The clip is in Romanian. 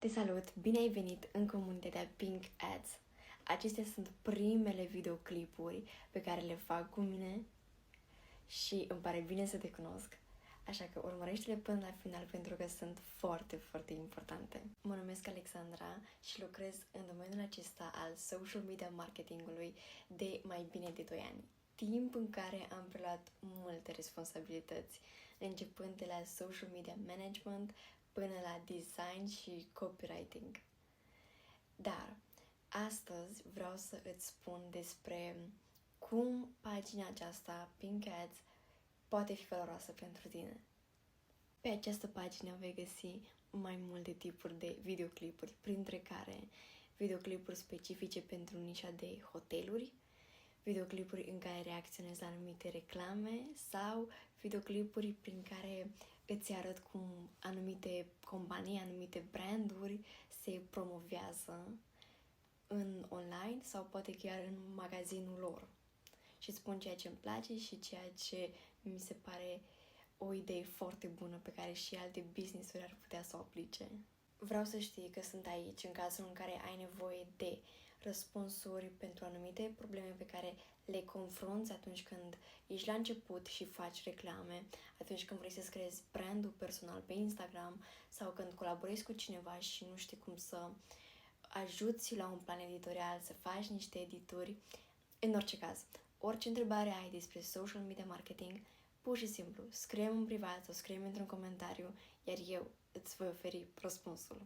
Te salut! Bine ai venit în comunitatea Pink Ads! Acestea sunt primele videoclipuri pe care le fac cu mine și îmi pare bine să te cunosc. Așa că urmărește-le până la final pentru că sunt foarte, foarte importante. Mă numesc Alexandra și lucrez în domeniul acesta al social media marketingului de mai bine de 2 ani. Timp în care am preluat multe responsabilități, începând de la social media management până la design și copywriting. Dar astăzi vreau să îți spun despre cum pagina aceasta, Pink Ads, poate fi valoroasă pentru tine. Pe această pagină vei găsi mai multe tipuri de videoclipuri, printre care videoclipuri specifice pentru nișa de hoteluri, videoclipuri în care reacționezi la anumite reclame sau videoclipuri prin care îți arăt cum anumite companii, anumite branduri se promovează în online sau poate chiar în magazinul lor. Și spun ceea ce îmi place și ceea ce mi se pare o idee foarte bună pe care și alte business-uri ar putea să o aplice. Vreau să știi că sunt aici în cazul în care ai nevoie de răspunsuri pentru anumite probleme pe care le confrunți atunci când ești la început și faci reclame, atunci când vrei să-ți creezi brandul personal pe Instagram sau când colaborezi cu cineva și nu știi cum să ajuți la un plan editorial, să faci niște edituri. În orice caz, orice întrebare ai despre social media marketing, pur și simplu, scrie-mi în privat sau scrie-mi într-un comentariu, iar eu îți voi oferi răspunsul.